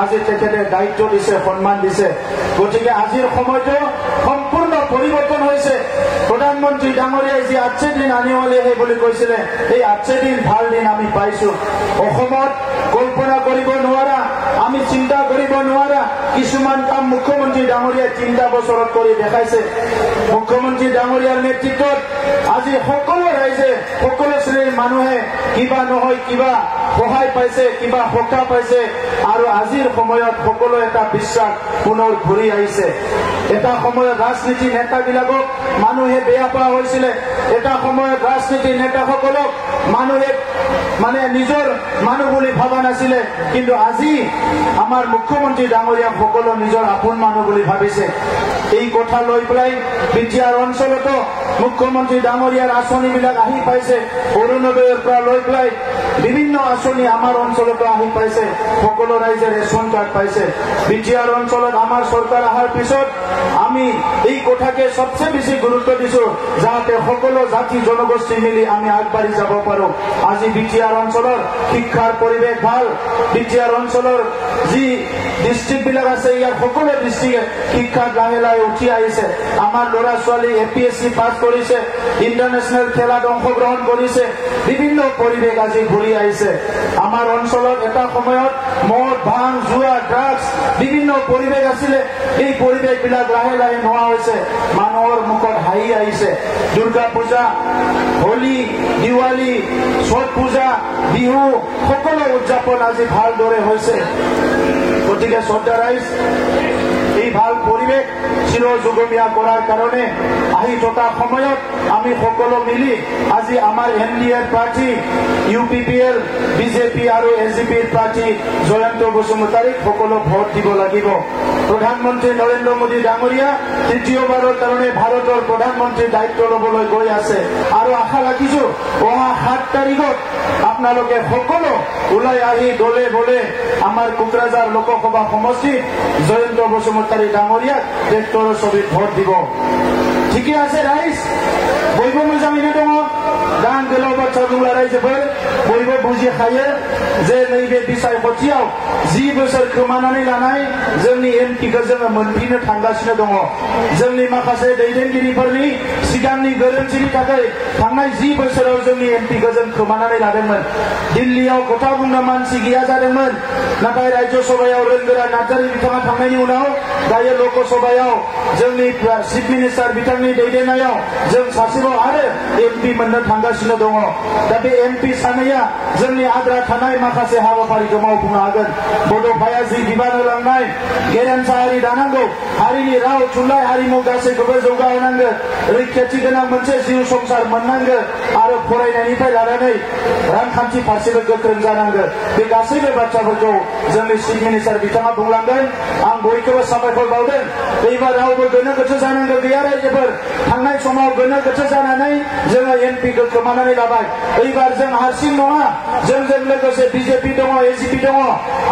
আজি তেখেতে দায়িত্ব দিছে, সন্মান দিছে। গতিকে আজিৰ সময়টো সম্পূৰ্ণ পৰিৱৰ্তন হৈছে। প্ৰধানমন্ত্ৰী ডাঙৰীয়াই যি 8 দিন আনিবলৈ সেই বুলি কৈছিলে, এই 8 দিন ভাল দিন আমি পাইছো। অসমত কল্পনা কৰিব নোৱাৰা, আমি চিন্তা কৰিব নোৱাৰা কিছুমান কাম মুখ্যমন্ত্ৰী ডাঙৰীয়াই 3 বছৰত কৰি দেখাইছে। মুখ্যমন্ত্ৰী ডাঙৰীয়াৰ নেতৃত্বত আজি সকলো ৰাইজে, সকলো শ্ৰেণীৰ মানুহে কিবা নহয় কিবা সহায় পাইছে, কিবা সকাহ পাইছে। আৰু আজিৰ সময়ত সকলো এটা বিশ্বাস পুনৰ ঘূৰি আহিছে। এটা সময়ত ৰাজনীতি নেতাবিলাকক মানুহে বেয়া পোৱা হৈছিলে। এটা সময়ত ৰাজনীতি নেতাসকলক মানুহে নিজৰ মানুহ বুলি ভাবা নাছিলে। কিন্তু আজি আমাৰ মুখ্যমন্ত্ৰী ডাঙৰীয়াক সকলো নিজৰ আপোন মানুহ বুলি ভাবিছে। এই কথা লৈ পেলাই বিটিআৰ অঞ্চলতো মুখ্যমন্ত্ৰী ডাঙৰীয়াৰ আঁচনিবিলাক আহি পাইছে। অৰুণোদয়ৰ পৰা লৈ পেলাই বিভিন্ন আঁচনি আমাৰ অঞ্চলতো আহি পাইছে। সকলো ৰাইজে ৰেচন কাৰ্ড পাইছে। বিটিআৰ অঞ্চলত আমাৰ চৰকাৰ অহাৰ পিছত আমি এই কথাকে সবচে বেছি গুৰুত্ব দিছো, যাতে সকলো জাতি জনগোষ্ঠী মিলি আমি আগবাঢ়ি যাব পাৰো। আজি বিটিআৰ অঞ্চলৰ শিক্ষাৰ পৰিৱেশ ভাল। বিটিআৰ অঞ্চলৰ যি ডিষ্ট্ৰিক্ট বিলাক আছে, ইয়াৰ সকলো ডিষ্ট্ৰিক্টে শিক্ষাত লাহে লাহে উঠি আহিছে। আমাৰ ল'ৰা ছোৱালী APSC পাছ কৰিছে, ইণ্টাৰনেশ্যনেল খেলত অংশগ্ৰহণ কৰিছে। বিভিন্ন পৰিৱেশ আজি ঘূৰি আহিছে। আমাৰ অঞ্চলত এটা সময়ত মদ, ভাং, জুৱা, ড্ৰাগছ বিভিন্ন পৰিৱেশ আছিলে। এই পৰিৱেশ বিলাক লাহে লাহে নোহোৱা হৈছে। মানুহৰ মুখত হাঁহি আহিছে। দুৰ্গা পূজা, হোলী, দিৱালী, ছট পূজা, বিহু সকলো উদযাপন আজি ভালদৰে হৈছে। গতিকে শ্ৰদ্ধা ৰাইজ, এই ভাল পৰিৱেশ চিৰ যুগমীয়া কৰাৰ কাৰণে আহি থকা সময়ত আমি সকলো মিলি আজি আমাৰ NDA প্ৰাৰ্থী UPPL, BJP আৰু SGPৰ প্ৰাৰ্থী জয়ন্ত বসুমতাৰীক সকলো ভোট দিব লাগিব। প্ৰধানমন্ত্ৰী নৰেন্দ্ৰ মোদী ডাঙৰীয়া তৃতীয়বাৰৰ কাৰণে ভাৰতৰ প্ৰধানমন্ত্ৰীৰ দায়িত্ব ল'বলৈ গৈ আছে। আৰু আশা ৰাখিছো অহা 7 তাৰিখত আপোনালোকে সকলো ওলাই আহি দলে বলে আমাৰ কোকৰাঝাৰ লোকসভা সমষ্টিত জয়ন্ত বসুমতাৰী ডাঙৰীয়াক ট্ৰেক্টৰৰ ছবিত ভোট দিব। ঠিকে আছে রাইজ, বইব মোজাङैनो दङ। दा आं गोलाव बाथ्रा बुंला रायजोफोर, बयबो बुजि खायो जे नैबे बिसायख'थियाव 10 बोसोर खोमानानै लानाय जोंनि एमपिखौ जोङो मोनफिननो थांगासिनो दङ। जोंनि माखासे दैदेनगिरिफोरनि सिगांनि गोरोन्थिनि थाखाय थांनाय 10 बोसोराव जोंनि एमपिखौ जों खोमानानै लादोंमोन। दिल्लीयाव खोथा बुंनो मानसि गैया जादोंमोन। नाथाय राज्य सभायाव रोंगोरा नार्जारी बिथाङा थांनायनि उनाव दायो लोकसभायाव जोंनि चिफ मिनिस्टार बिथांनि दैदेननायाव जों सासेल' आरो एमपि मोननो थांगासिनो दङ। दा बे एमपि सानैया जोंनि आद्रा थानाय माखासे हाबाफारिखौ मावफुंनो हागोन। बड'फाया जि बिबान होलांनाय गेरेमसा हारि दानांगौ, हारिनि राव थुनलाइ हारिमु गासैखौबो जौगाहोनांगोन, रैखाथि गोनां मोनसे जिउ संसार मोननांगोन आरो फरायनायनिफ्राय लानानै रांखान्थि फारसेबो गोख्रों जानांगोन। बे गासैबो बाथ्राफोरखौ जोंनि चिफ मिनिस्टार बिथाङा बुंलांगोन। आं बयखौबो साबायखर बावदों। एबार रावबो गोनो गोथो जानांगौ गैया रायजोफोर। थांनाय समाव गोनो गोथो जानानै जोङो एमपिखौ खोमानानै लाबाय। एबार जों हारसिं नङा, जोंजों लोगोसे BJP दङ, SGP दङ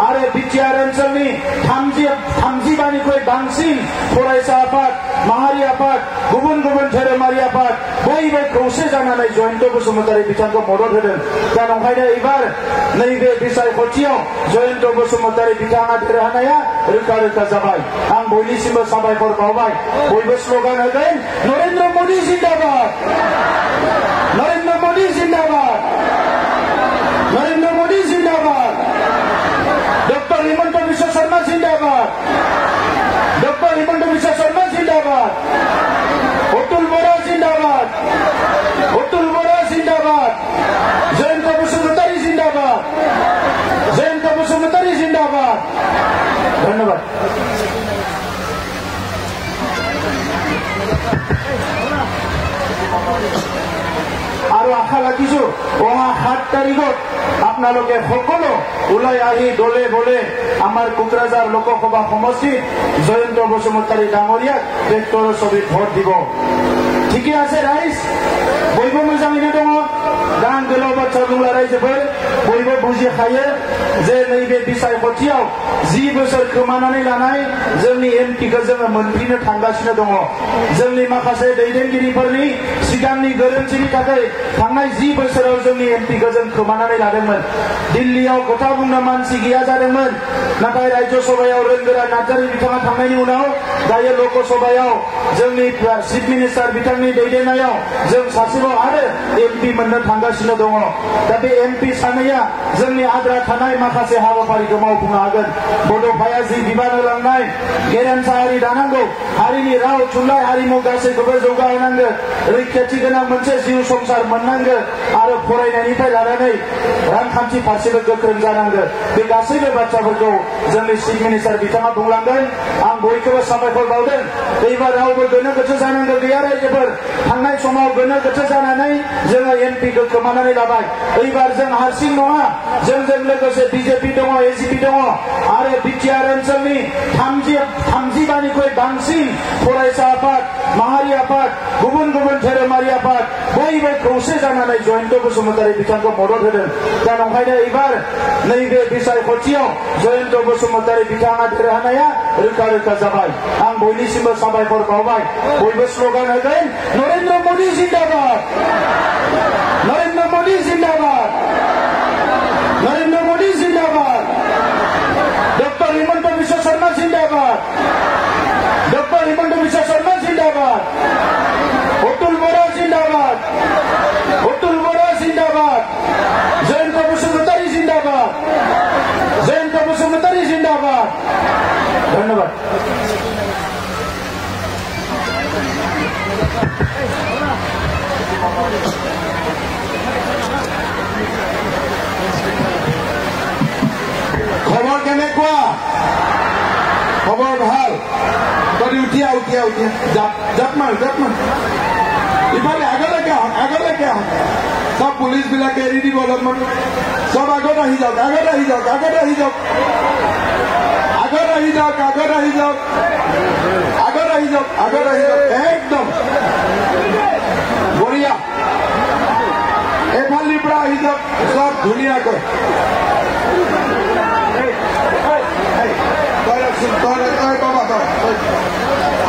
आरो बिटिआर ओनसोलनि 32निख्रुइ बांसिन फरायसा आफाद, माहारि आफाद, गुबुन गुबुन धोरोमारि आफाद बयबो खौसे जानानै जयন্ত बसुमतारी बिथांखौ मदद होदों। दा नंखायनो एबार नैबे बिसायख'थियाव जयন্ত बसुमतारी बिथाङा देरहानाया रोखा रोखा जाबाय। आं बयनिसिमबो साबायखर बावबाय। बयबो स्ल'गान होगोन, नरेन्द्र मोदी जिंदाबाद, नरेन्द्र मोदी जिंदाबाद, नरेन्द्र मोदी जिंदाबाद, डॉक्टर हिमंत बिश्व शर्मा जिंदाबाद, डॉक्टर हिमंत बिश्व शर्मा जिंदाबाद, अतुल बोरा जिंदाबाद, अतुल बोरा जिंदाबाद, जयন্ত बसुमतारी जिंदाबाद, जयন্ত बसुमतारी जिंदाबाद। धन्यवाद। আৰু আশা ৰাখিছো অহা 7 তাৰিখত আপোনালোকে সকলো ওলাই আহি দলে বলে আমাৰ কোকৰাঝাৰ লোকসভা সমষ্টিত জয়ন্ত বসুমতাৰী ডাঙৰীয়াক ট্ৰেক্টৰৰ ছবিত ভোট দিব। ঠিকে আছে ৰাইজ, বয়বো मोजाङैनो दङ। दा आं गोलाव बाथ्रा बुंला रायजोफोर, बयबो बुजि खायो जे नैबे बिसायख'थियाव 10 बोसोर खोमानानै लानाय जोंनि एमपिखौ जोङो मोनफिननो थांगासिनो दङ। जोंनि माखासे दैदेनगिरिफोरनि सिगांनि गोरोन्थिनि थाखाय थांनाय 10 बोसोराव जोंनि एमपिखौ जों खोमानानै लादोंमोन दिल्लीयाव खोथा बुंनो मानसि गैया जादोंमोन नाथाय राज्य सभायाव रोंगोरा नार्जारी बिथाङा थांनायनि उनाव दायो लोकसभायाव जोंनि चिफ मिनिस्टार बिथांनि दैदेननायाव जों सासेल' आरो एमपि मोननो थांगासिनो दङ दा बे एमपि सानैया जोंनि आद्रा थानाय माखासे हाबाफारिखौ मावफुंनो हागोन बड'फाया जि बिबान होलांनाय गेरेमसा हारि दानांगौ हारिनि राव थुनलाइ हारिमु गासैखौबो जौगाहोनांगोन रैखाथि गोनां मोनसे जिउ संसार मोननांगोन आरो फरायनायनिफ्राय लानानै रांखान्थि फारसेबो गोख्रों जानांगोन बे गासैबो बाथ्राफोरखौ जोंनि चिफ मिनिस्टार बिथाङा बुंलांगोन आं बयखौबो साबायखर बावदों एबार रावबो गोनो गोथो जानांगौ गैया रायजोफोर थांनाय समाव गोनो गोथो जानानै जोङो एमपिखौ खोमानानै लाबाय एबार जों हारसिं नङा जोंजों लोगोसे बिजेपि दङ एजिपि दङ आरो बिटिआर ओनसोलनि 30बानिख्रुइ बांसिन फरायसा आफाद माहारि आफाद गुबुन गुबुन धोरोमारि आफाद बयबो खौसे जानानै जयन्त बसुमतारी बिथांखौ मदद होदों दा नंखायनो एबार नैबे बिसायख'थियाव जयन्त बसुमतारी बिथाङा देरहानाया रोखा रोखा जाबाय आं बयनिसिमबो साबायखर बावबाय बयबो स्ल'गान होगोन नरेन्द्र मोदी जिन्दाबाद नरेन्द्र मोदी जिन्दाबाद नरेन्द्र मोदी जिन्दाबाद डॉक्टर हिमंत बिश्व शर्मा जिन्दाबाद डॉक्टर हिमंत बिश्व शर्मा जिन्दाबाद अतुल बोरा जिन्दाबाद अतुल बोरा जिन्दाबाद जयंत बसुमतारी जिन्दाबाद जयंत बसुमतारी जिन्दाबाद धन्यवाद খবৰ কেনেকুৱা খবৰ ভাল তই উঠিয়া জাপ মাৰ ইফালে আগলৈকে আহক সব পুলিচ বিলাকে এৰি দিব অলপমান সব আগত আহি যাওক একদম বঢ়িয়া এফালিৰ পৰা আহি যাওক সব ধুনীয়াকৈ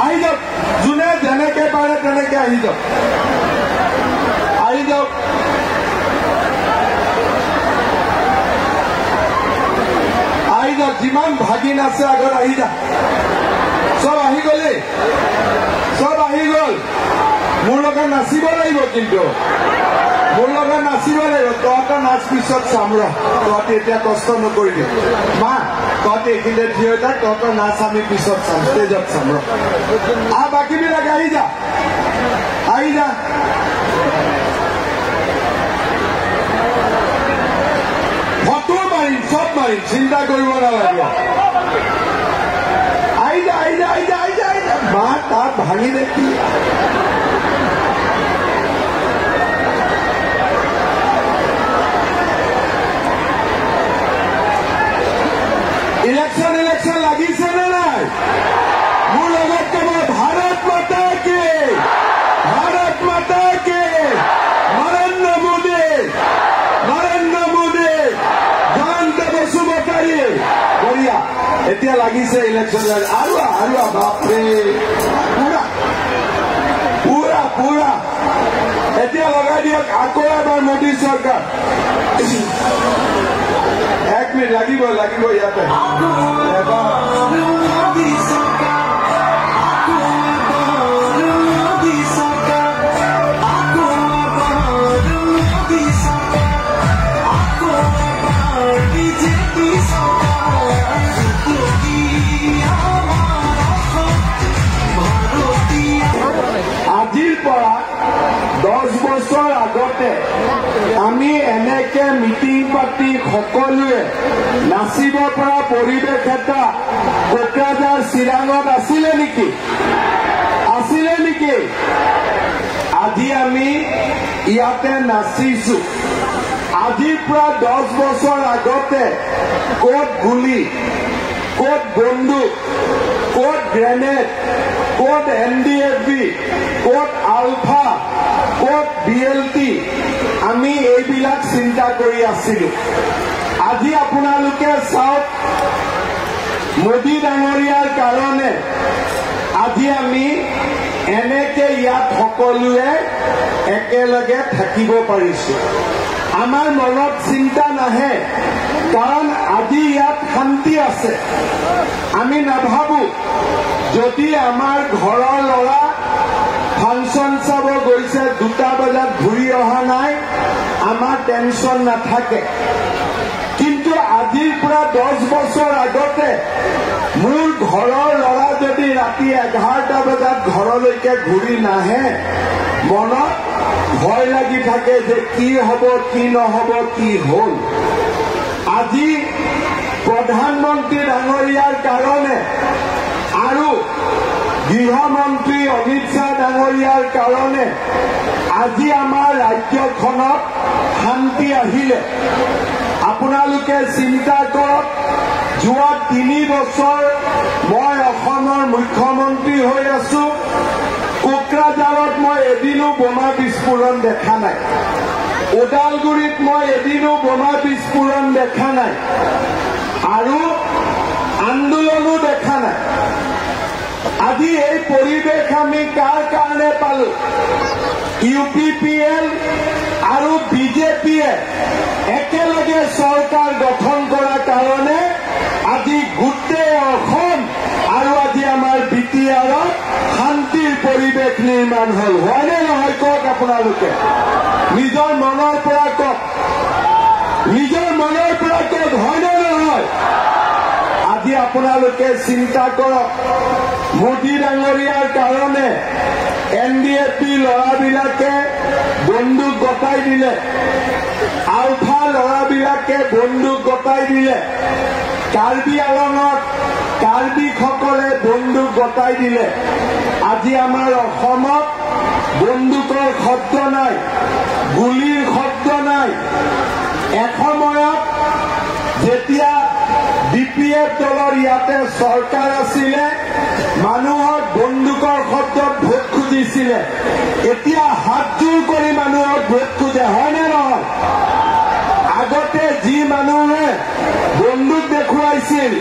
আহি যাওক যোনে যেনেকে পাৰে তেনেকে আহি যাওক যিমান ভাগিন আছে আগত আহি যা সব আহি গ'লে সব আহি গ'ল মোৰ লগত নাচিব লাগিব কিন্তু তহঁতৰ নাচ পিছত চাম ৰ তহঁতে এতিয়া কষ্ট নকৰিবি মা তহঁতে এইখিনিতে থিয় হৈ থাক তহঁতৰ নাচ আমি পিছত চাম ষ্টেজত চাম ৰ বাকীবিলাক আহি যা ফটো মাৰিম চব মাৰিম চিন্তা কৰিব নালাগে আহি যা মা তাত ভাঙি দেখি ইলেকশন লাগিছে নে নাই মোৰ লগত কব ভাৰত মাতা কে নৰেন্দ্ৰ মোদী জয়ন্ত বসুমতাৰী বঢ়িয়া এতিয়া লাগিছে ইলেকশন আৰু বাপৰে পুৰা এতিয়া লগাই দিয়ক আকৌ এবাৰ মোদী চৰকাৰ 1 মিনিট লাগিব ইয়াতে আজিৰ পৰা 10 বছৰ আগতে আমি এনেকে মিটিং পাতি সকলোৱে নাচিব পৰা পৰিৱেশ এটা কোকৰাঝাৰ চিৰাঙত আছিলে নেকি আজি আমি ইয়াতে নাচিছো আজিৰ পৰা 10 বছৰ আগতে ক'ত গুলি ক'ত বন্দুক ক'ত গ্ৰেনেড ক'ত NDFB ক'ত আলফা ক'ত BLT আমি এইবিলাক চিন্তা কৰি আছিলো আজি আপোনালোকে চাওক মোদী ডাঙৰীয়াৰ কাৰণে আজি আমি এনেকে ইয়াত সকলোৱে একেলগে থাকিব পাৰিছো। আমাৰ মনত চিন্তা নাহে, কাৰণ আজি ইয়াত শান্তি আছে। আমি নাভাবো যদি আমাৰ ঘৰৰ ল'ৰা ফাংচন চাব গৈছে 2টা বজাত ঘূৰি অহা নাই, আমাৰ টেনচন নাথাকে। কিন্তু আজিৰ পৰা 10 বছৰ আগতে মোৰ ঘৰৰ ল'ৰা যদি ৰাতি 11টা বজাত ঘৰলৈকে ঘূৰি নাহে, মনত ভয় লাগি থাকে যে কি হ'ব কি নহ'ব কি হ'ল। আজি প্ৰধানমন্ত্ৰী ডাঙৰীয়াৰ কাৰণে আৰু গৃহমন্ত্ৰী অমিত শ্বাহ ডাঙৰীয়াৰ কাৰণে আজি আমাৰ ৰাজ্যখনত শান্তি আহিলে। আপোনালোকে চিন্তা কৰক, যোৱা 3 বছৰ মই অসমৰ মুখ্যমন্ত্ৰী হৈ আছো, কোকৰাঝাৰত মই এদিনো বোমা বিস্ফোৰণ দেখা নাই, ওদালগুৰিত মই এদিনো বোমা বিস্ফোৰণ দেখা নাই, আৰু আন্দোলনো দেখা নাই। আজি এই পৰিৱেশ আমি কাৰ কাৰণে পালো? UPPL আৰু বিজেপিয়ে একেলগে চৰকাৰ গঠন কৰাৰ কাৰণে আজি গোটেই অসম আৰু আজি আমাৰ BTRত শান্তিৰ পৰিৱেশ নিৰ্মাণ হল। হয়নে নহয় কওক আপোনালোকে? নিজৰ মনৰ পৰা কওক, নিজৰ মনৰ পৰা কওক, হয়নে নহয়? আজি আপোনালোকে চিন্তা কৰক, মোদী ডাঙৰীয়াৰ কাৰণে NDAP ল'ৰাবিলাকে বন্দুক গতাই দিলে, আলফা ল'ৰাবিলাকে বন্দুক গতাই দিলে, কাৰ্বি আলঙত কাৰ্বিসকলে বন্দুক গতাই দিলে। আজি আমাৰ অসমত বন্দুকৰ শব্দ নাই, গুলিৰ শব্দ নাই। এসময়ত যেতিয়া DPF দলৰ ইয়াতে চৰকাৰ আছিলে, মানুহক বন্দুকৰ শব্দত ভোট খুজিছিলে। এতিয়া হাতজোৰ কৰি মানুহক ভোট খোজে, হয়নে নহয়? আগতে যি মানুহে বন্দুক দেখুৱাইছিল,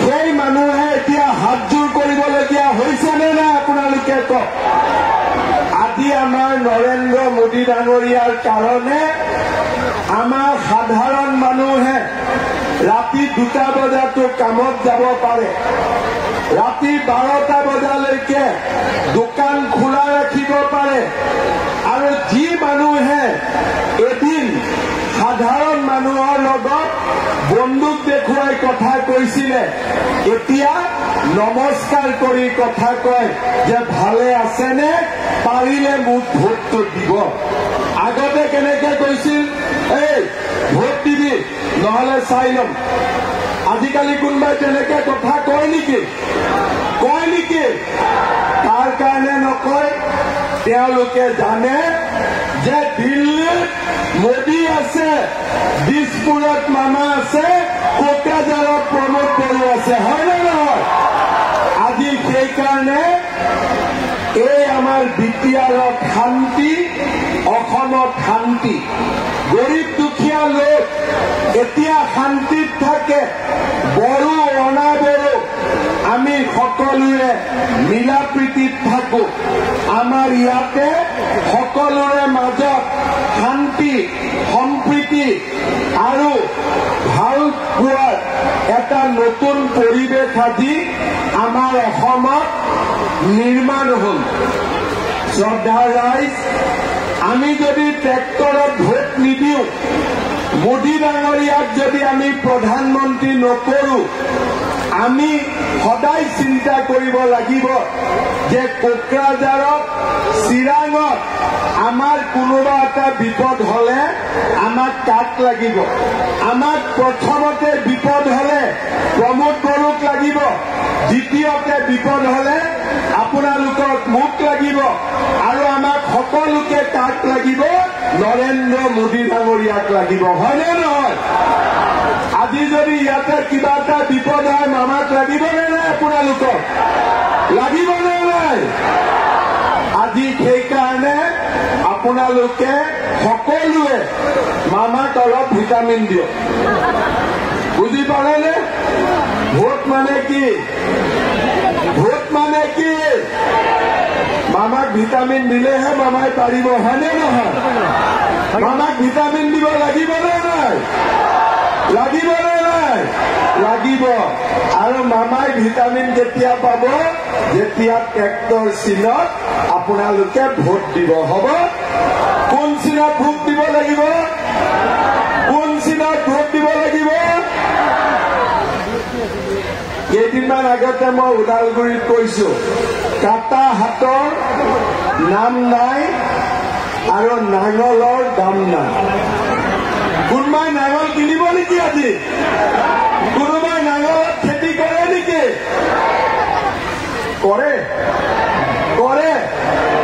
সেই মানুহে এতিয়া হাতজোৰ কৰিবলগীয়া হৈছে নে নাই আপোনালোকে কওক? আজি আমাৰ নৰেন্দ্ৰ মোদী ডাঙৰীয়াৰ কাৰণে আমাৰ সাধাৰণ মানুহে ৰাতি 2টা বজাতো কামত যাব পাৰে, ৰাতি 12টা বজালৈকে দোকান খোলা ৰাখিব পাৰে। আৰু যি মানুহে এদিন সাধাৰণ মানুহৰ লগত বন্দুক দেখুৱাই কথা কৈছিলে, এতিয়া নমস্কাৰ কৰি কথা কয় যে ভালে আছেনে, পাৰিলে মোক ভোটটো দিব। আগতে কেনেকে কৈছিল, এই ভোট দিবি নহলে চাই ল'ম। আজিকালি কোনোবাই তেনেকে কথা কয় নেকি? কয় নেকি? তাৰ কাৰণে নকয়, তেওঁলোকে জানে যে দিল্লীত মোদী আছে, দিছপুৰত মামা আছে, কোকৰাঝাৰত প্ৰমোদ বড়ো আছে, হয়নে নহয়? আজি সেইকাৰণে এই আমাৰ BTRত শান্তি, অসমত শান্তি। গৰীব দুখীয়া লোক এতিয়া শান্তিত থাকে। বড়ো অনাবড়ো আমি সকলোৱে মিলা প্ৰীতিত থাকো। আমাৰ ইয়াতে সকলোৰে মাজত শান্তি, সম্প্ৰীতি আৰু ভাল পোৱাৰ এটা নতুন পৰিৱেশ আজি আমাৰ অসমত নিৰ্মাণ হল। শ্ৰদ্ধা ৰাইজ, আমি যদি ট্ৰেক্টৰত ভোট নিদিওঁ, মোদী ডাঙৰীয়াক যদি আমি প্ৰধানমন্ত্ৰী নকৰোঁ, আমি সদায় চিন্তা কৰিব লাগিব যে কোকৰাঝাৰত, চিৰাঙত আমাৰ কোনোবা এটা বিপদ হলে আমাক কাক লাগিব? আমাক প্ৰথমতে বিপদ হলে প্ৰমোদ বড়োক লাগিব, দ্বিতীয়তে বিপদ হলে আপোনালোকক মোক লাগিব, আৰু আমাক সকলোকে কাক লাগিব? নৰেন্দ্ৰ মোদী ডাঙৰীয়াক লাগিব, হয়নে নহয়? আজি যদি ইয়াতে কিবা এটা বিপদ হয়, মামাক লাগিবনে নাই? আপোনালোকক লাগিবনে নাই? আজি সেইকাৰণে আপোনালোকে সকলোৱে মামাক অলপ ভিটামিন দিয়ক। বুজি পালেনে? ভোট মানে কি? ভোট মানে কি? মামাক ভিটামিন দিলেহে মামাই পাৰিব, হয়নে নহয়? মামাক ভিটামিন দিব লাগিবনে নাই? লাগিবনে নাই? লাগিব। আৰু মামাই ভিটামিন কেতিয়া পাব? যেতিয়া ট্ৰেক্টৰ চিনত আপোনালোকে ভোট দিব। হ'ব? কোন চিনত ভোট দিব লাগিব? কোন চিনত ভোট দিব লাগিব? কেইদিনমান আগতে মই ওদালগুৰিত কৈছো, কাটা হাতৰ নাম নাই আৰু নাঙলৰ দাম নাই। কোনোবাই নাঙল কিনিব নেকি আজি? কোনোবাই নাঙলত খেতি কৰে নেকি? কৰে? কৰে?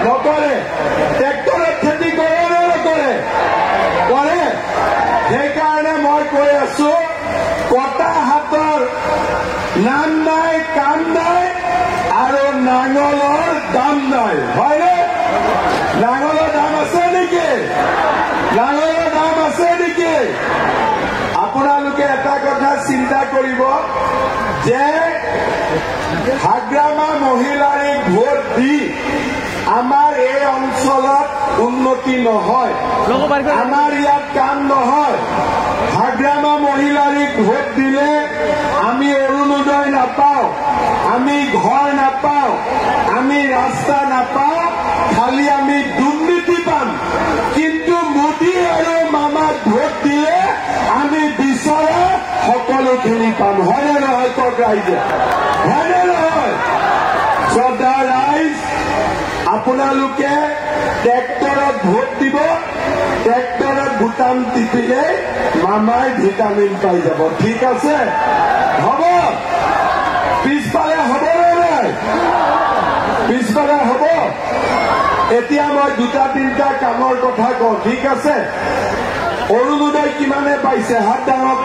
নকৰে? ট্ৰেক্টৰত খেতি কৰে নে নকৰে? কৰে? সেইকাৰণে মই কৈ আছো, কটা হাতৰ নাম নাই, কাম নাই আৰু নাঙলৰ দাম নাই। হয়নে? নাঙলৰ দাম আছে নেকি? নাঙলৰ দাম আছে নেকি? আপোনালোকে এটা কথা চিন্তা কৰিব যে হাগ্ৰামা মহিলাৰীক ভোট দি আমাৰ এই অঞ্চলত উন্নতি নহয়, আমাৰ ইয়াত কাম নহয়। হাগ্ৰামা মহিলাৰীক ভোট দিলে আমি অৰুণোদয় নাপাওঁ, আমি ঘৰ নাপাওঁ, আমি ৰাস্তা নাপাওঁ, খালি আমি দুৰ্নীতি পাম। কিন্তু মোদী আৰু মামাক ভোট দিলে আমি বিচৰা সকলোখিনি পাম। হয়নে নহয় কওক ৰাইজে? হয়নে নহয়? শ্ৰদ্ধা ৰাইজ, আপোনালোকে ট্ৰেক্টৰত ভোট দিব, ট্ৰেক্টৰত বুটাম টিপিলে মামাই ভিটামিন পাই যাব। ঠিক আছে? হ'ব? পিছফালে হ'বনে নাই? পিছফালে হ'ব? এতিয়া মই দুটা তিনিটা কামৰ কথা কওঁ। ঠিক আছে? অৰুণোদয় কিমানে পাইছে? হাত ডাঙক।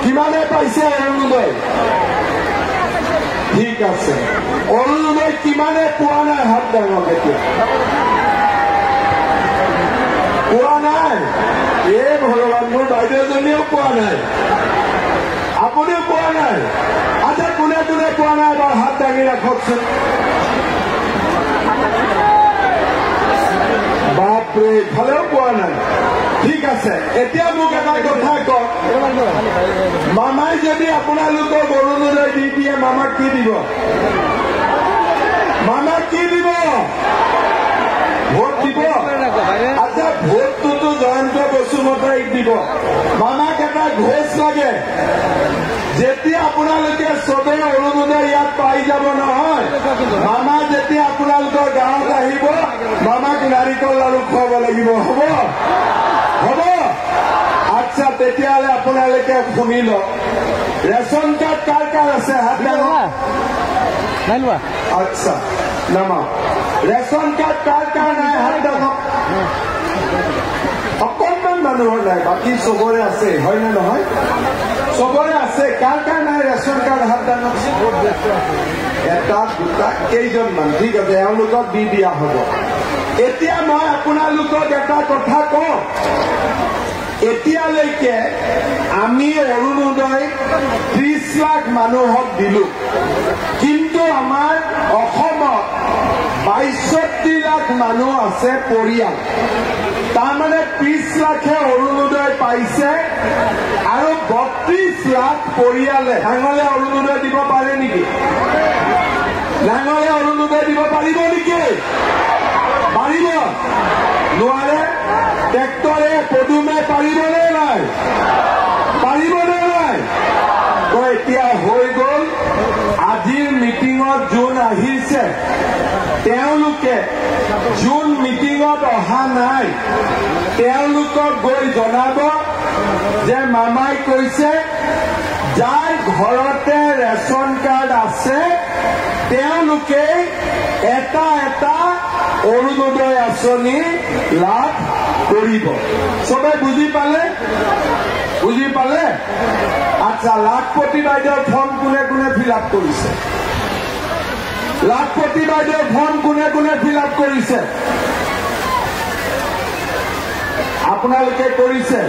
কিমানে পাইছে অৰুণোদয়? ঠিক আছে। অৰুণোদয় কিমানে পোৱা নাই? হাত ডাঙক। এতিয়া পোৱা নাই? এই ভগৱান, মোৰ বাইদেউজনীও পোৱা নাই, আপুনিও পোৱা নাই? আচ্ছা, কোনে কোনে পোৱা নাই এবাৰ হাত দাঙি ৰাখকচোন। বাপৰে, ইফালেও পোৱা নাই। ঠিক আছে, এতিয়া মোক এটা কথা কওক, মামাই যদি আপোনালোকক অৰুণোদয় দি দিয়ে, মামাক কি দিব? মামাক কি দিব? ভোট দিব? আচ্ছা, ভোটটোতো জয়ন্ত বসুমতাৰীক দিব। মামাক এটা ঘোষ লাগে, যেতিয়া আপোনালোকে চবে অৰুণোদয় ইয়াত পাই যাব নহয়, মামা যেতিয়া আপোনালোকৰ গাঁৱত আহিব, মামাক নাৰিকল লাড়ু খুৱাব লাগিব। হ'ব? হ'ব? আচ্ছা, তেতিয়াহ'লে আপোনালোকে শুনি লওক। ৰেচন কাৰ্ড কাৰ কাৰ আছে? হাত ডাঙক। আচ্ছা, নামা। ৰেচন কাৰ্ড কাৰ কাৰ নাই? হাত ডাঙক। অকণমান মানুহৰ নাই, বাকী চবৰে আছে। হয় নে নহয়? চবৰে আছে। কাৰ কাৰ নাই ৰেচন কাৰ্ড? হাত ডাঙক। এটা দুটা কেইজনমান। ঠিক আছে, এওঁলোকক দি দিয়া হ'ব। এতিয়া মই আপোনালোকক এটা কথা কওঁ, এতিয়ালৈকে আমি অৰুণোদয় 30 লাখ মানুহক দিলো, কিন্তু আমাৰ অসমত 62 লাখ মানুহ আছে পৰিয়াল। তাৰমানে 30 লাখে অৰুণোদয় পাইছে আৰু 32 লাখ পৰিয়ালে। ডাঙলে অৰুণোদয় দিব পাৰে নেকি? ডাঙলে অৰুণোদয় দিব পাৰিব নেকি? পাৰিব? নোৱাৰে? ট্ৰেক্টৰে পদুমে পাৰিবনে নাই? পাৰিবনে নাই? তো এতিয়া হৈ গ'ল। আজিৰ মিটিঙত যোন আহিছে, তেওঁলোকে যোন মিটিঙত অহা নাই, তেওঁলোকক গৈ জনাব যে মামাই কৈছে যাৰ ঘৰতে ৰেচন কাৰ্ড আছে তেওঁলোকে এটা এটা অৰুণোদয় আঁচনি লাভ কৰিব। চবে বুজি পালে? বুজি পালে? আচ্ছা, লাখপতি বাইদেউৰ ফৰ্ম কোনে কোনে ফিল আপ কৰিছে? লাখপতি বাইদেউৰ ফৰ্ম কোনে কোনে ফিল আপ কৰিছে? আপোনালোকে কৰিছে?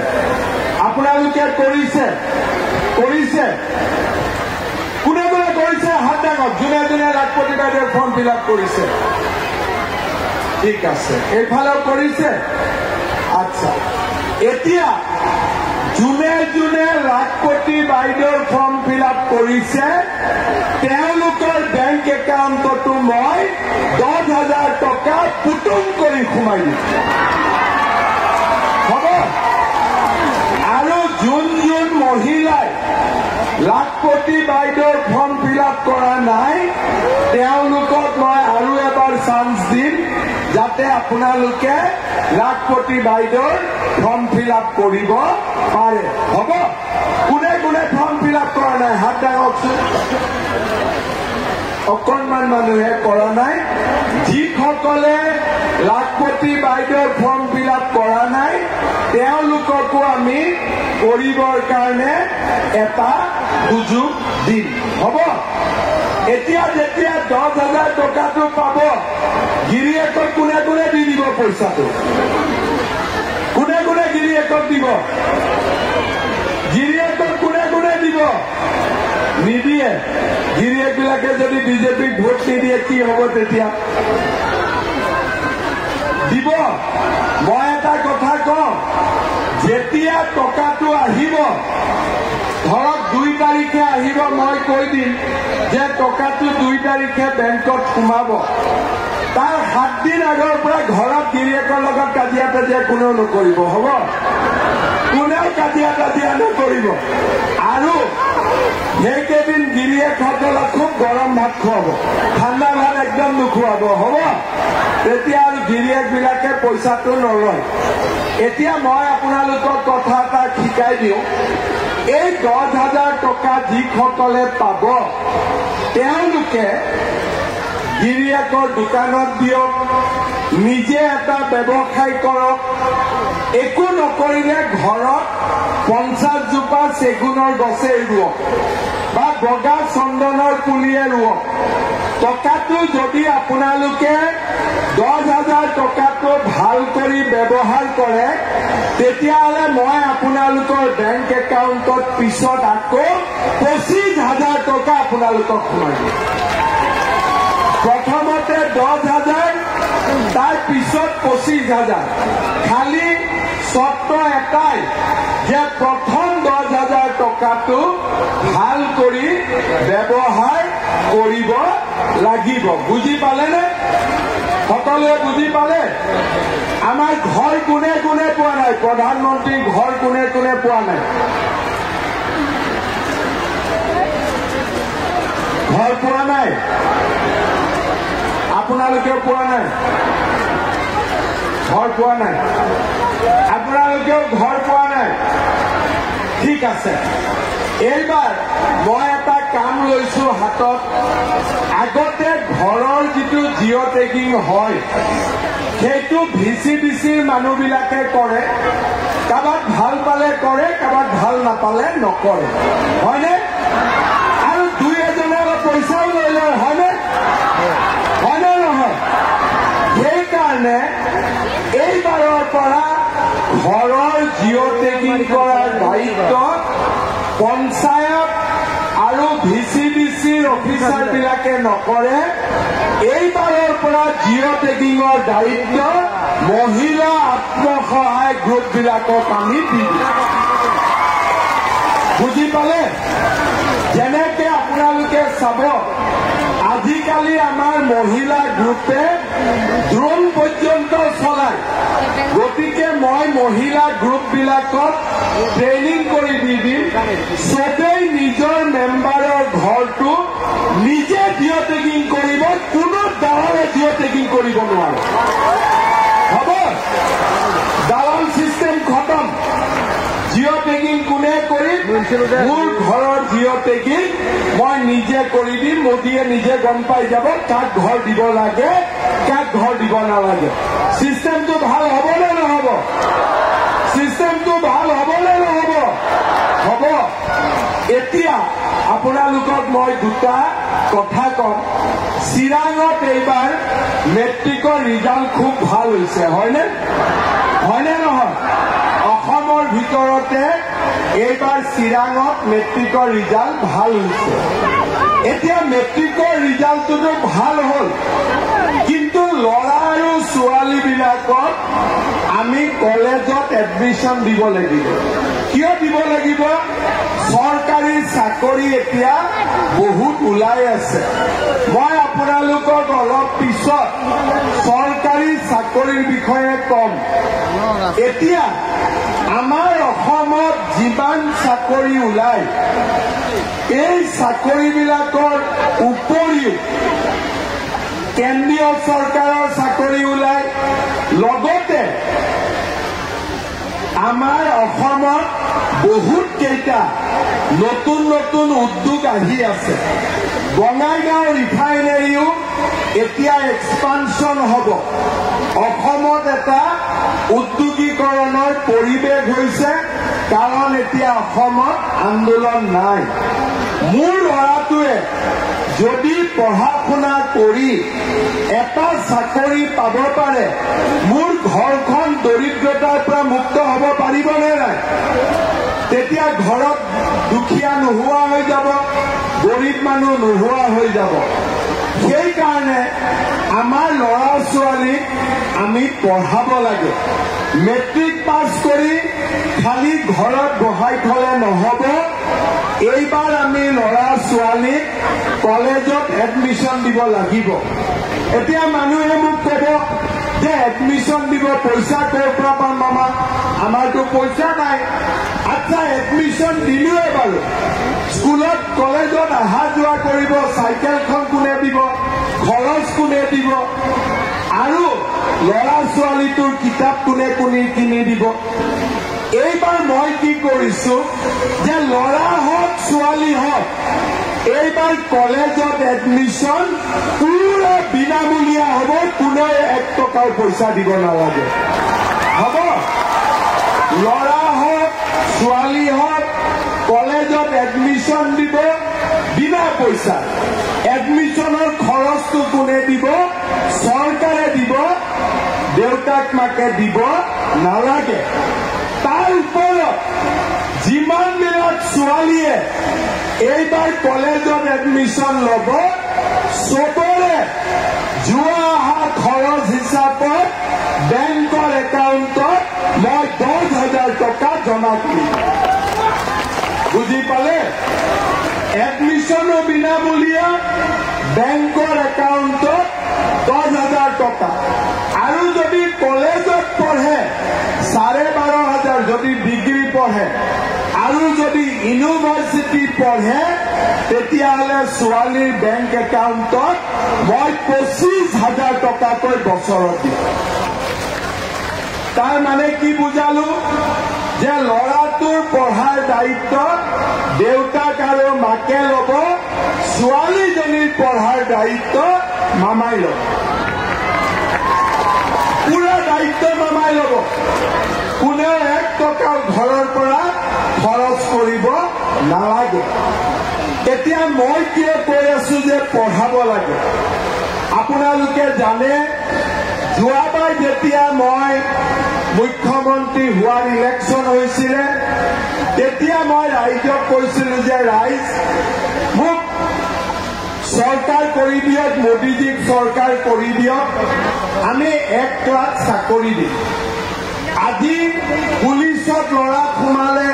আপোনালোকে কৰিছে? কৰিছে? কোনে কোনে কৰিছে? হাত ডাঙক যোনে যোনে লাখপতি বাইদেউৰ ফৰ্ম ফিল আপ কৰিছে ঠিক আছে এইফালেও কৰিছে আচ্ছা এতিয়া যোনে যোনে লাখপতি বাইদেউৰ ফৰ্ম ফিল আপ কৰিছে তেওঁলোকৰ বেংক একাউণ্টতো মই 10,000 টকা পুটুং কৰি সোমাই দিছোঁ হ'ব আৰু যোন যোন মহিলাই লাখপতি বাইদেউৰ ফৰ্ম ফিল আপ কৰা নাই তেওঁলোকক মই আৰু এবাৰ চান্স দিম যাতে আপোনালোকে লাখপতি বাইদেউৰ ফৰ্ম ফিল আপ কৰিব পাৰে হ'ব কোনে কোনে ফৰ্ম ফিল আপ কৰা নাই হাত ডাঙকচোন অকণমান মানুহে কৰা নাই যিসকলে লাখপতি বাইদেউৰ ফৰ্ম ফিল আপ কৰা নাই তেওঁলোককো আমি কৰিবৰ কাৰণে এটা সুযোগ দিম হ'ব এতিয়া যেতিয়া 10,000 টকাটো পাব গিৰিয়েকক কোনে কোনে দি দিব পইচাটো কোনে কোনে গিৰিয়েকক দিব গিৰিয়েকক কোনে কোনে দিব নিদিয়ে গিৰিয়েকবিলাকে যদি বিজেপিক ভোট নিদিয়ে কি হ'ব তেতিয়া দিব মই এটা কথা কওঁ যেতিয়া টকাটো আহিব ধৰক 2 তাৰিখে আহিব মই কৈ দিম যে টকাটো 2 তাৰিখে বেংকত সোমাব তাৰ 7 দিন আগৰ পৰা ঘৰত গিৰিয়েকৰ লগত কাজিয়া তাজিয়া কোনেও নকৰিব হ'ব কোনেও কাজিয়া তাজিয়া নকৰিব আৰু সেইকেইদিন গিৰিয়েকসকলক খুব গৰম ভাত খুৱাব ঠাণ্ডা ভাত একদম নোখোৱাব হ'ব তেতিয়া আৰু গিৰিয়েকবিলাকে পইচাটো নলয় এতিয়া মই আপোনালোকক কথা এটা শিকাই দিওঁ এই 10,000 টকা যিসকলে পাব তেওঁলোকে গিৰিয়েকৰ দোকানত দিয়ক নিজে এটা ব্যৱসায় কৰক একো নকৰিলে ঘৰত 50 জোপা চেগুনৰ গছে ৰুৱক বা বগা চন্দনৰ পুলিয়ে ৰুৱক টকাটো যদি আপোনালোকে 10,000 টকাটো ভাল কৰি ব্যৱহাৰ কৰে তেতিয়াহ'লে মই আপোনালোকৰ বেংক একাউণ্টত পিছত আকৌ 25,000 টকা আপোনালোকক সোমাই দিম প্ৰথমতে 10,000 তাৰ পিছত 25,000 খালি চৰ্ত এটাই যে প্ৰথম 10,000 টকাটো ভাল কৰি ব্যৱহাৰ কৰিব লাগিব বুজি পালেনে সকলোৱে বুজি পালে আমাৰ ঘৰ কোনে কোনে পোৱা নাই প্ৰধানমন্ত্ৰীৰ ঘৰ কোনে কোনে পোৱা নাই ঘৰ পোৱা নাই আপোনালোকে পোৱা নাই ঘৰ পোৱা নাই আপোনালোকেও ঘৰ পোৱা নাই ঠিক আছে এইবাৰ মই এটা কাম লৈছো হাতত আগতে ঘৰৰ যিটো জিঅ' টেগিং হয় সেইটো ভিচিডিচিৰ মানুহবিলাকে কৰে কাৰোবাক ভাল পালে কৰে কাৰোবাক ভাল নাপালে নকৰে হয়নে আৰু 2-এজনৰ পইচাও লৈ লয় হয়নে হয়নে নহয় সেইকাৰণে এইবাৰৰ পৰা ঘৰৰ জিঅ' টেগিং কৰাৰ দায়িত্ব পঞ্চায়ত আৰু ভিচিডিচিৰ অফিচাৰবিলাকে নকৰে এইবাৰৰ পৰা জিঅ' টেগিঙৰ দায়িত্ব মহিলা আত্মসহায়ক গ্ৰুপবিলাকক আমি দি দিম বুজি পালে যেনেকে আপোনালোকে চাব আজিকালি আমাৰ মহিলা গ্ৰুপে ড্ৰোন পৰ্যন্ত চলায় গতিকে মই মহিলা গ্ৰুপবিলাকক ট্ৰেইনিং কৰি দি দিম চবেই নিজৰ মেম্বাৰৰ ঘৰটো নিজে জিঅ' টেগিং কৰিব কোনো দালালে জিঅ' টেগিং কৰিব নোৱাৰে হ'ব দালাল চিষ্টেম খতম জিঅ' টেগিং কোনে কৰিম মোৰ ঘৰৰ জিঅ' টেগিং মই নিজে কৰি দিম মোদীয়ে নিজে গম পাই যাব কাক ঘৰ দিব লাগে কাক ঘৰ দিব নালাগে চিষ্টেমটো ভাল হ'বনে নহ'ব চিষ্টেমটো ভাল হ'বনে নহ'ব হ'ব এতিয়া আপোনালোকক মই দুটা কথা কম চিৰাঙত এইবাৰ মেট্ৰিকৰ ৰিজাল্ট খুব ভাল হৈছে হয়নে হয়নে নহয় অসমৰ ভিতৰতে এইবাৰ চিৰাঙত মেট্ৰিকৰ ৰিজাল্ট ভাল হৈছে এতিয়া মেট্ৰিকৰ ৰিজাল্টটো ভাল হ'ল, কিন্তু ল'ৰা আৰু ছোৱালীবিলাকক আমি কলেজত এডমিশ্যন দিব লাগিব। কিয় দিব লাগিব? চৰকাৰী চাকৰি এতিয়া বহুত ওলাই আছে। মই আপোনালোকক অলপ পিছত চৰকাৰী চাকৰিৰ বিষয়ে কম। এতিয়া আমাৰ অসমত যিমান চাকৰি ওলাই, এই চাকৰিবিলাকৰ উপৰিও কেন্দ্ৰীয় চৰকাৰৰ চাকৰি ওলাই, লগতে আমাৰ অসমত বহুত কেইটা নতুন নতুন উদ্যোগ আহি আছে। বঙাইগাঁও ৰিফাইনেৰীও এতিয়া এক্সপানশ্যন হ'ব। অসমত এটা উদ্যোগীকৰণৰ পৰিৱেশ হৈছে, কাৰণ এতিয়া অসমত আন্দোলন নাই। মোৰ ল'ৰাটোৱে যদি পঢ়া শুনা কৰি এটা চাকৰি পাব পাৰে, মোৰ ঘৰখন দৰিদ্ৰতাৰ পৰা মুক্ত হ'ব পাৰিবনে নাই? তেতিয়া ঘৰত দুখীয়া নোহোৱা হৈ যাব, গৰীব মানুহ নোহোৱা হৈ যাব। সেইকাৰণে আমাৰ ল'ৰা ছোৱালীক আমি পঢ়াব লাগে। মেট্ৰিক পাছ কৰি খালি ঘৰত বহাই থলে নহ'ব। এইবাৰ আমি ল'ৰা ছোৱালীক কলেজত এডমিশ্যন দিব লাগিব। এতিয়া মানুহে মোক ক'ব যে এডমিশ্যন দিব পইচা ক'ৰ পৰা পাম মামা? আমাৰতো পইচা নাই। আচ্ছা, এডমিশ্যন দিলোৱে বাৰু, স্কুলত কলেজত অহা যোৱা কৰিব, চাইকেলখন কোনে দিব? খৰচ কোনে দিব? আৰু ল'ৰা ছোৱালীটোৰ কিতাপ কোনে কিনি দিব? এইবাৰ মই কি কৰিছো যে ল'ৰা হওক ছোৱালী হওক, এইবাৰ কলেজত এডমিশ্যন পুৰা বিনামূলীয়া হ'ব। কোনেও 1 টকাও পইচা দিব নালাগে। হ'ব? ল'ৰা হওক ছোৱালী হওক কলেজত এডমিশ্যন দিব বিনা পইচা। এডমিশ্যনৰ খৰচটো কোনে দিব? চৰকাৰে দিব, দেউতাক মাকে দিব নালাগে। তাৰ ওপৰত যিমানবিলাক ছোৱালীয়ে এইবাৰ কলেজত এডমিশ্যন ল'ব, চবৰে যোৱা অহা খৰচ হিচাপত বেংকৰ একাউণ্টত মই 10,000 টকা জমা কৰিম। বুজি পালে? এডমিশ্যনো বিনামূলীয়া, বেংকৰ একাউণ্টত 10,000 টকা। আৰু যদি কলেজত পঢ়ে 12,500, যদি ডিগ্ৰী পঢ়ে, আৰু যদি ইউনিভাৰ্চিটি পঢ়ে, তেতিয়াহ'লে ছোৱালীৰ বেংক একাউণ্টত মই 25,000 টকাকৈ বছৰত দিম। তাৰ মানে কি বুজালো? যে ল'ৰাটোৰ পঢ়াৰ দায়িত্ব দেউতাক আৰু মাকে ল'ব, ছোৱালীজনীৰ পঢ়াৰ দায়িত্ব মামাই ল'ব। পুৰা দায়িত্ব মামাই ল'ব। কোনেও 1 টকাও ঘৰৰ পৰা খৰচ কৰিব নালাগে। এতিয়া মই কিয় কৈ আছো যে পঢ়াব লাগে? আপোনালোকে জানে, যোৱাবাৰ যেতিয়া মই মুখ্যমন্ত্ৰী হোৱাৰ ইলেকশ্যন হৈছিলে, তেতিয়া মই ৰাইজক কৈছিলো যে ৰাইজ মোক চৰকাৰ কৰি দিয়ক, মোদীজীক চৰকাৰ কৰি দিয়ক, আমি 1 লাখ চাকৰি দিম। আজি পুলিচত ল'ৰা সোমালে,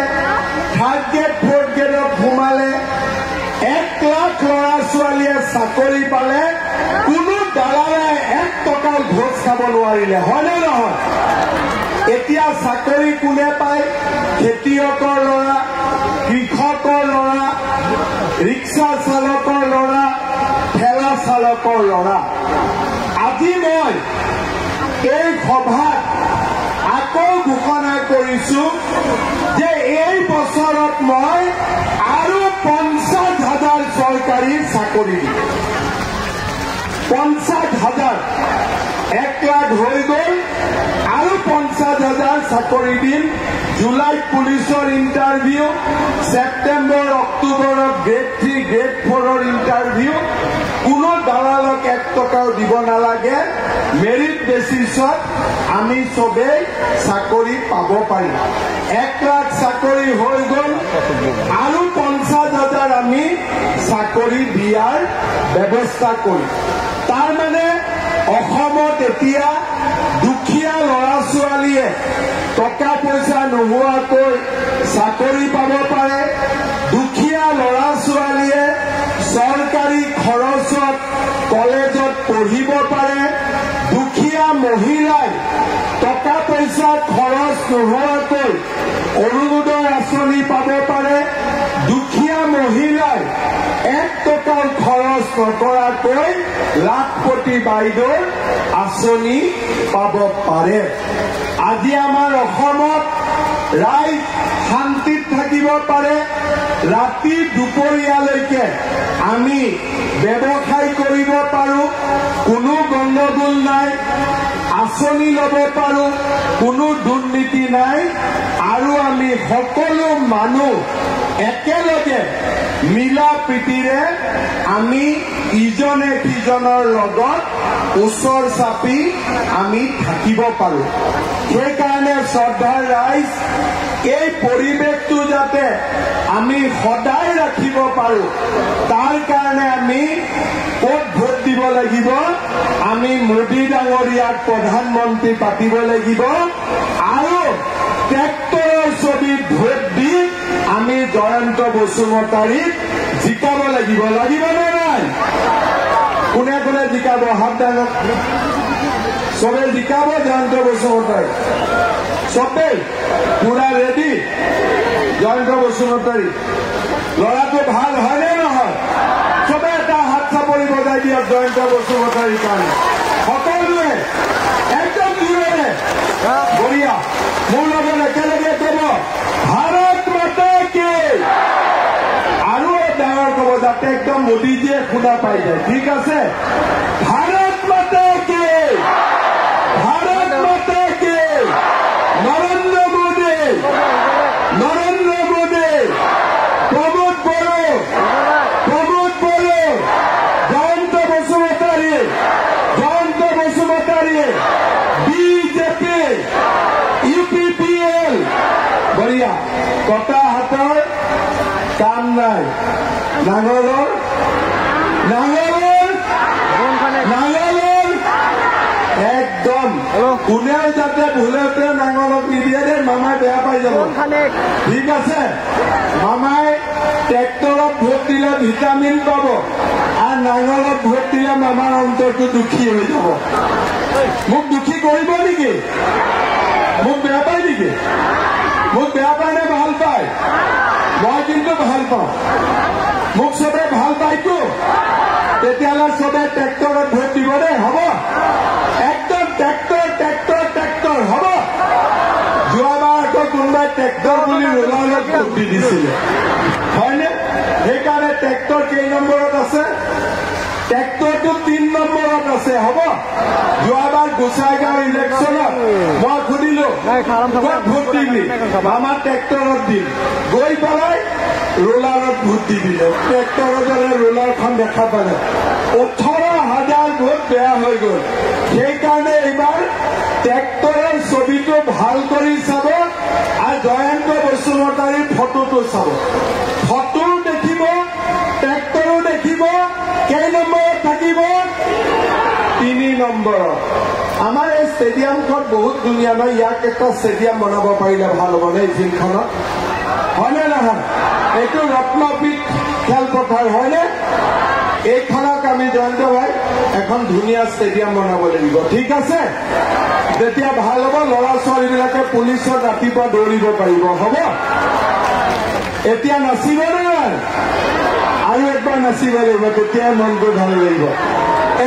3rd গ্ৰেড 4th গ্ৰেডত সোমালে, 1 লাখ ল'ৰা ছোৱালীয়ে চাকৰি পালে, কোনো দালালে 1 টকাও ঘোষ খাব নোৱাৰিলে। হয়নে নহয়? এতিয়া চাকৰি কোনে পায়? খেতিয়কৰ ল'ৰা, কৃষকৰ ল'ৰা, ৰিক্সা চালকৰ ল'ৰা, ঠেলা চালকৰ ল'ৰা। আজি মই এই সভাত আকৌ ঘোষণা কৰিছো যে এই বছৰত মই আৰু 50,000 চৰকাৰী চাকৰি দিম। 50,000, 1 লাখ হৈ গ'ল, আৰু 50,000 চাকৰি দিম। জুলাইত পুলিচৰ ইণ্টাৰভিউ, ছেপ্টেম্বৰ অক্টোবৰত গ্ৰেড 3 গ্ৰেড 4ৰ ইণ্টাৰভিউ। কোনো দালালক 1 টকাও দিব নালাগে। মেৰিট বেচিছত আমি চবেই চাকৰি পাব পাৰিম। 1 লাখ চাকৰি হৈ গ'ল, আৰু 50,000 আমি চাকৰি দিয়াৰ ব্যৱস্থা কৰি তাৰ মানে অসমত এতিয়া দুখীয়া ল'ৰা ছোৱালীয়ে টকা পইচা নোহোৱাকৈ চাকৰি পাব পাৰে দুখীয়া ল'ৰা ছোৱালীয়ে চৰকাৰী খৰচত কলেজত পঢ়িব পাৰে দুখীয়া মহিলাই টকা পইচা খৰচ নোহোৱাকৈ অৰুণোদয় আঁচনি পাব পাৰে দুখীয়া মহিলাই 1 টকাও খৰচ নকৰাকৈ লাখপতি বাইদেউৰ আঁচনি পাব পাৰে আজি আমাৰ অসমত ৰাইজ শান্তিত থাকিব পাৰে ৰাতি দুপৰীয়ালৈকে আমি ব্যৱসায় কৰিব পাৰোঁ কোনো গণ্ডগোল নাই আঁচনি ল'ব পাৰোঁ কোনো দুৰ্নীতি নাই আৰু আমি সকলো মানুহ একেলগে মিলা প্ৰীতিৰে আমি ইজনে সিজনৰ লগত ওচৰ চাপি আমি থাকিব পাৰোঁ সেইকাৰণে শ্ৰদ্ধাৰ ৰাইজ এই পৰিৱেশটো যাতে আমি সদায় ৰাখিব পাৰোঁ তাৰ কাৰণে আমি ক'ত ভোট দিব লাগিব আমি মোদী ডাঙৰীয়াক প্ৰধানমন্ত্ৰী পাতিব লাগিব আৰু ট্ৰেক্টৰৰ ছবিত ভোট দি আমি জয়ন্ত বসুমতাৰীক জিকাব লাগিব লাগিবনে নাই কোনে কোনে জিকাব হাত ডাঙৰ চবে জিকাব জয়ন্ত বসুমতাৰী চবেই পুৰা ৰেডি জয়ন্ত বসুমতাৰী ল'ৰাটো ভাল হয়নে নহয় চবে এটা হাত চাপৰি বজাই দিয়ক জয়ন্ত বসুমতাৰীৰ কাৰণে সকলোৱে একদম দূৰৰে বঢ়িয়া মোৰ লগত একেলগে ক'ব ভাৰত মাতা কি আৰু ডাঙৰ ক'ব যাতে একদম মোদীজীয়ে শুনা পাই যায় ঠিক আছে ভাৰত মাতা কি ভাৰত মাতা কি নৰেন্দ্ৰ মোদী প্ৰমোদ বড়ো জয়ন্ত বসুমতাৰী বিজেপি UPPL বঢ়িয়া কটা হাতৰ কাম নাই নাঙলৰ একদম কোনেও যাতে ভুলতে নাঙলক নিদিয়ে দে মামাই বেয়া পাই যাব ঠিক আছে মামাই ট্ৰেক্টৰত ভোট দিলে ভিটামিন পাব আৰু নাঙলত ভোট দিলে মামাৰ অন্তৰটো দুখী হৈ যাব মোক দুখী কৰিব নেকি মোক বেয়া পায় নেকি মোক বেয়া পায় নে ভাল পায় মই কিন্তু ভাল পাওঁ মোক চবে ভাল পায়তো তেতিয়াহ'লে চবে ট্ৰেক্টৰত ভোট দিব দেই হ'ব একদম ট্ৰেক্টৰ হ'ব যোৱাবাৰ আকৌ কোনোবাই ট্ৰেক্টৰ বুলি ৰোলাৰত ভোট দি দিছিলে হয়নে সেইকাৰণে ট্ৰেক্টৰ কেই নম্বৰত আছে ট্ৰেক্টৰটো 3 নম্বৰত আছে হ'ব যোৱাবাৰ গোসাইগাঁও ইলেকশ্যনত মই সুধিলো ক'ত ভোট দিবি আমাৰ ট্ৰেক্টৰত দিম গৈ পেলাই ৰোলাৰত ভোট দি দিলে ট্ৰেক্টৰত ৰোলাৰখন দেখা পালে 18,000 ভোট বেয়া হৈ গ'ল সেইকাৰণে এইবাৰ ট্ৰেক্টৰৰ ছবিটো ভাল কৰি চাব আৰু জয়ন্ত বসুমতাৰীৰ ফটোটো চাব ফটো দেখিব ট্ৰেক্টৰো দেখিব কেই নম্বৰত থাকিব 3 নম্বৰত আমাৰ এই ষ্টেডিয়ামখন বহুত ধুনীয়া নহয় ইয়াক এটা ষ্টেডিয়াম বনাব পাৰিলে ভাল হ'ব নে ফিল্ডখনত হয়নে নহয় এইটো ৰত্নপীঠ খেলপথাৰ হয়নে এইখনক আমি জয়ন্ত ভাই এখন ধুনীয়া ষ্টেডিয়াম বনাব লাগিব ঠিক আছে তেতিয়া ভাল হ'ব ল'ৰা ছোৱালীবিলাকে পুলিচত ৰাতিপুৱা দৌৰিব পাৰিব হ'ব এতিয়া নাচিব নাই আৰু একবাৰ নাচিব লাগিব তেতিয়া মনটো ভাল লাগিব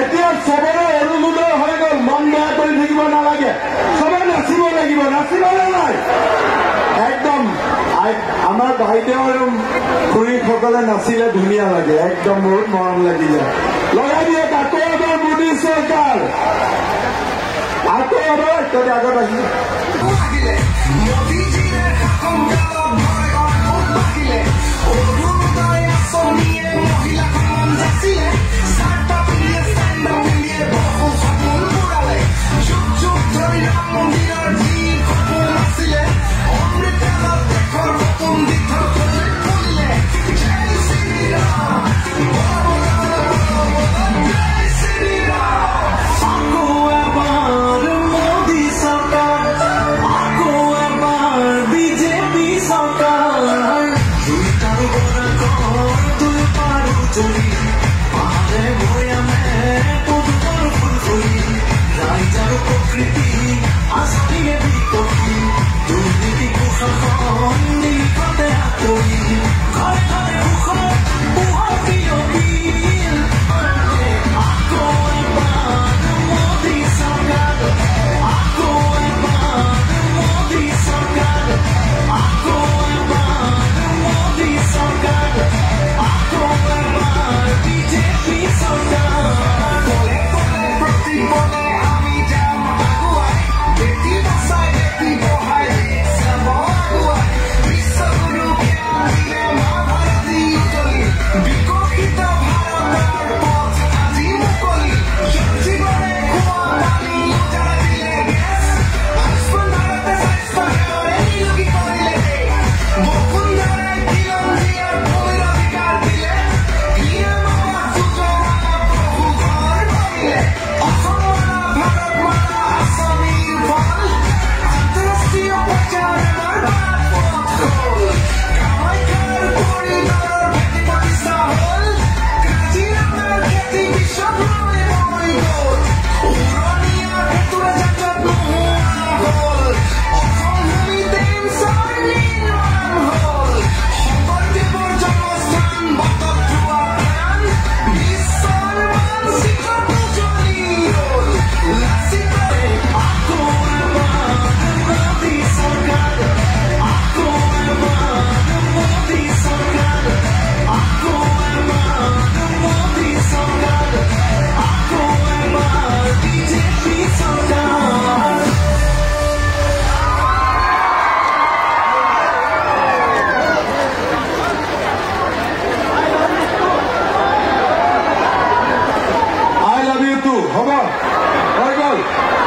এতিয়া চবৰে অৰুণোদয় হৈ গ'ল মন বেয়া কৰি থাকিব নালাগে চবে নাচিব লাগিব নাচিবনে নাই একদম আমাৰ বাইদেউ আৰু খুৰীসকলে নাচিলে ধুনীয়া লাগে একদম বহুত মৰম লাগি যায় লগাই দিয়ক আকৌ এবাৰ মোদী চৰকাৰ আকৌ এবাৰ তই আগত আহিলে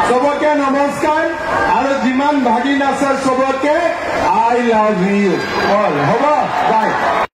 सबके नमस्कार और जिमान भागिन आछे सबके आई लव यू ऑल। हबो बाय।